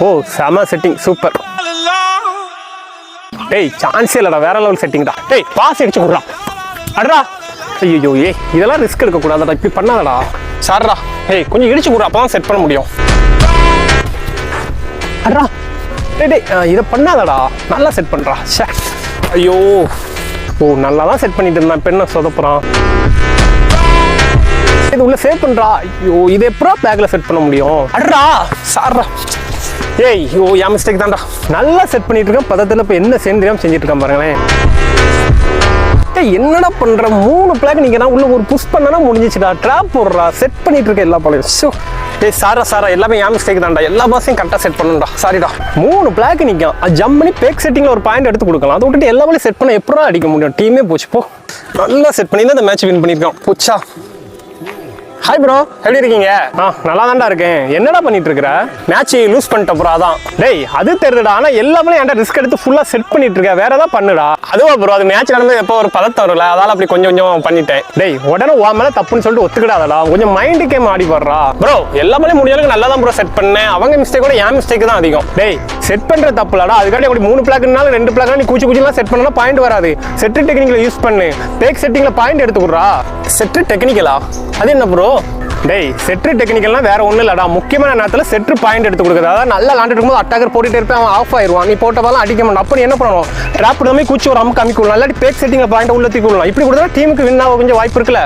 ஓ செம setting super. டேய் சான்ஸே இல்லடா, வேற லெவல் செட்டிங்டா. டேய் பாஸ் அடிச்சு விட்றா அட்ரா. ஐயோ இதெல்லாம் ரிஸ்க் எடுக்கக்கூடாதடா, இப்படி பண்ணாதடா. சார்ரா ஏய் கொஞ்சம் இடிச்சு விட்றா, அப்போ தான் செட் பண்ண முடியும். அட்ரா டேய் டேய் இதை பண்ணாதடா, நல்லா செட் பண்ணுறா. ஷே ஐயோ ஓ நல்லா தான் செட் பண்ணிட்டு இருந்தான், இப்போ என்ன சொதப்புறான். இது உள்ள சேவ் பண்ணுறா. ஐயோ இது எப்படா பேக்கில் செட் பண்ண முடியும். அட்ரா சார்ரா. ஏய் ஓ என் மிஸ்டேக் தான்டா, நல்லா செட் பண்ணிட்டு இருக்கேன். பதத்தில் இப்போ என்ன சேர்ந்து செஞ்சுட்டு இருக்கேன் பாருங்களேன். என்னடா பண்ற, 3 பிளாக் நீங்க தான் உள்ள ஒரு புஷ் பண்ணனா முடிஞ்சிச்சுடா. ட்ராப் போடுறா, செட் பண்ணிட்டு இருக்க எல்லா பாலையும். ஷோ ஏய் சாரா எல்லாமே என் மிஸ்டேக் தான்டா, எல்லா பாஸையும் கரெக்டாக செட் பண்ணணும்டா. சாரிடா 3 பிளாக் நிற்கும், ஜம்ப் பண்ணி பேக் செட்டிங்கில் ஒரு பாயிண்ட் எடுத்து கொடுக்கலாம். அதை விட்டுட்டு எல்லா பாலையும் செட் பண்ண எப்படா அடிக்க முடியும். டீமே போச்சு போ. நல்லா செட் பண்ணி தான் இந்த மேட்ச் வின் பண்ணியிருக்கோம். போச்சா. ஹாய் ப்ரோ, எப்படி இருக்கீங்க? நல்லா தான்டா இருக்கேன். என்னடா பண்ணிட்டு இருக்கிற? மேட்ச் லூஸ் பண்ணிட்ட ப்ரோ. அதான் டேய் அது தெரியுதுடா, ஆனால் எல்லாமே என்கிட்ட ரிஸ்க் எடுத்து ஃபுல்லாக செட் பண்ணிட்டு இருக்க. வேற ஏதாவது பண்ணுடா. அதுவா ப்ரோ, அது மேட்ச் நடந்து எப்போ ஒரு பதட்டம் வரல, அதால அப்படி கொஞ்சம் கொஞ்சம் பண்ணிட்டேன். டேய் உடனே உன் மேலே தப்புன்னு சொல்லிட்டு ஒத்துக்கிடாதடா, கொஞ்சம் மைண்டு கேம் ஆடி போடுறா ப்ரோ. எல்லாமே முடிஞ்சளவுக்கு நல்லா தான் ப்ரோ செட் பண்ணேன். அவங்க மிஸ்டேக்கோட என் மிஸ்டேக் தான் அதிகம். டேய் செட் பண்ற தப்புலடா, அதுக்காண்டி அப்படி 3 பிளாக்னாலும் 2 பிளாக் நீ கூச்சிலாம் செட் பண்ணா பாயிண்ட் வராது. செட்டு டெக்னிக்கல யூஸ் பண்ணு, பேக் செட்டிங்ல பாயிண்ட் எடுத்து கொடுறா. செட்டு டெக்னிக்கலா அது என்ன ப்ரோ? டேய் செட்ரு டெக்னிக்கல்னா வேற ஒன்றும் இல்லடா, முக்கியமான நேரத்தில் செட்ரு பாயிண்ட் எடுத்து கொடுக்குறது. அதாவது நல்லா விளாண்டுட்டு இருக்கும்போது அட்டாக்கர் போட்டுட்டே இருப்பேன், அவன் ஆஃப் ஆயிடுவான். நீ போட்டதாலும் அடிக்க மாட்டோம். அப்போ என்ன பண்ணணும், ட்ராப் பண்ணாமே கூச்சி ஒரு அமுக்கு அமைக்கலாம், இல்லாட்டி பேக் செட்டிங்கில் பாயிண்ட் உள்ள தூக்கி விடலாம். இப்படி கொடுத்தா டீமுக்கு வின் ஆக கொஞ்சம் வாய்ப்பு இருக்குல்ல.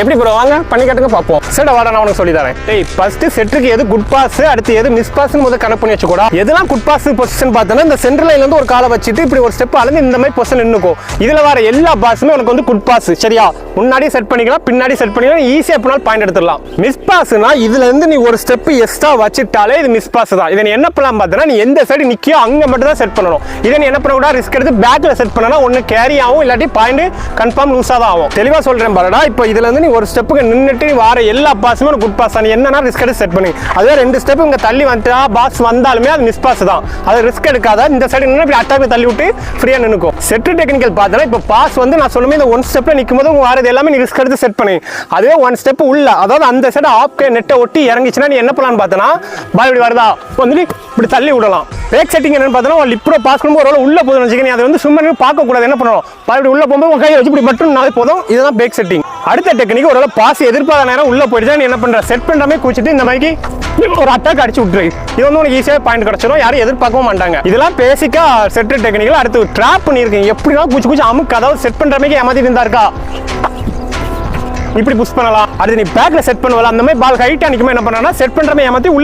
எப்படி ப்ரோ வாங்க பண்ணி காட்டுங்க பார்ப்போம். சரி வாடா நான் உனக்கு சொல்லி தரேன். டேய் ஃபர்ஸ்ட் செட்டுக்கு எது குட் பாஸ், அடுத்து எது மிஸ் பாஸ்னு முதல் கனெக்ட் பண்ணி வச்சுக்கூடா. எதெல்லாம் குட் பாஸ் பொசிஷன் பார்த்தோன்னா இந்த சென்டர் லைன்ல இருந்து ஒரு காலை வச்சுட்டு இப்படி ஒரு ஸ்டெப் அளந்து இந்த மாதிரி பொசிஷன் நின்னுக்கும். இதுல வர எல்லா பாஸுமே உனக்கு வந்து குட் பாஸ். சரியா, முன்னாடி செட் பண்ணிக்கலாம், பின்னாடி செட் பண்ணிக்கலாம், ஈஸியா எப்பனாலும் பாயிண்ட் எடுத்துடலாம். மிஸ் பாஸ்னா இதுல இருந்து நீ ஒரு ஸ்டெப் எக்ஸ்ட்ரா வச்சிட்டாலே இது மிஸ் பாஸ் தான். இதை நீ என்ன பண்ணலாம் பார்த்தனா, நீ எந்த சைடு நிக்கியோ அங்க மட்டும் தான் செட் பண்ணணும். இதை நீ என்ன பண்ண கூட ரிஸ்க் எடுத்து பேக்ல செட் பண்ணனா ஒன்னு கேரி ஆகும், இல்லாட்டி பாயிண்ட் கன்ஃபார்ம் லூஸா தான் ஆகும். தெளிவா சொல்றேன் பாருடா. இப்போ இதுல இருந்து நீ ஒரு ஸ்டெப்புக்கு நின்னுட்டு வார எல்லா பாஸுமே குட் பாஸ் தான். நீ என்னன்னா ரிஸ்க் எடுத்து செட் பண்ணி, அதுவே 2 ஸ்டெப் இங்க தள்ளி வந்துட்டா பாஸ் வந்தாலுமே அது மிஸ் பாஸ் தான். அது ரிஸ்க் எடுக்காத, இந்த சைடு நின்று இப்படி அட்டாக் தள்ளி விட்டு ஃப்ரீயா நின்னுக்கும். செட் டெக்னிக்கல் பார்த்தா இப்போ பாஸ் வந்து நான் சொல்லுமே இந்த 1 ஸ்டெப்ல நிக்கும் போது வாரது எல்லாமே நீ ரிஸ்க் எடுத்து செட் பண்ணி, அதுவே 1 ஸ்டெப் உள்ள, அதாவது அந்த சைடு ஆப் நெட்டை ஒட்டி இறங்கிச்சுன்னா நீ என்ன பண்ணலான்னு பார்த்தனா, பால் இப்படி வருதா வந்து இப்படி தள்ளி விடலாம். பேக் செட்டிங் என்னன்னு பார்த்தனா, லிப்ரோ பாஸ் பண்ணும்போது ஒரு உள்ள போதும் வச்சுக்க, நீ அதை வந்து சும்மா பார்க்க கூடாது. என்ன பண்ணணும், பால் இப்படி உள்ள போகும்போது உன் கையை வச்சு இப்படி மட்டும் நாளே போதும். இதுதான் பேக் செட்டிங். அடுத்த டெக்னிக், ஒரு பாஸ் எதிர்பார்த்த நேரம் உள்ள போயிடுச்சா நீ என்ன பண்ற, செட் பண்றாமே கூச்சிட்டு இந்த மாதிரி ஒரு அட்டாக் அடிச்சு விட்டுரு. இது வந்து உனக்கு ஈஸியாக பாயிண்ட் கிடைச்சிடும், யாரும் எதிர்பார்க்கவும் மாட்டாங்க. இதெல்லாம் பேசிக்கா செட் டெக்னிக்கல். அடுத்து ட்ராப் பண்ணியிருக்கீங்க, எப்படின்னா கூச்சி அமுக்கு, அதாவது செட் பண்ற மாதிரி ஏமாத்திட்டு இருந்தா இருக்கா, இப்படி புஷ் பண்ணலாம். அடுத்து நீ பேக்ல செட் பண்ணுவல, அந்த மாதிரி பால் ஹைட்டா நிக்குமே என்ன பண்ணா செட் பண்றமே ஏமாத்தி உள்ள